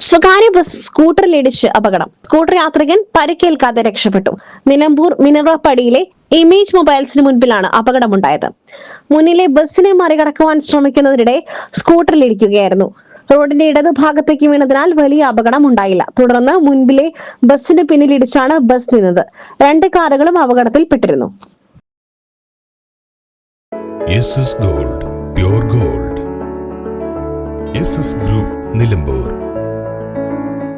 സ്വകാര്യ ബസ് സ്കൂട്ടറിലിടിച്ച് അപകടം. സ്കൂട്ടർ യാത്രികൻ പരിക്കേൽക്കാതെ രക്ഷപ്പെട്ടു. നിലമ്പൂർ മിനറപ്പടിയിലെ ഇമേജ് മൊബൈൽസിന് മുൻപിലാണ് അപകടമുണ്ടായത്. മുന്നിലെ ബസ്സിനെ മറികടക്കുവാൻ ശ്രമിക്കുന്നതിനിടെ സ്കൂട്ടറിലിടിക്കുകയായിരുന്നു. റോഡിന്റെ ഇടതുഭാഗത്തേക്ക് വീണതിനാൽ വലിയ അപകടം ഉണ്ടായില്ല. തുടർന്ന് മുൻപിലെ ബസ്സിന് പിന്നിലിടിച്ചാണ് ബസ് നിന്നത്. 2 കാറുകളും അപകടത്തിൽപ്പെട്ടിരുന്നു. Gold, pure gold. Group Nilambur.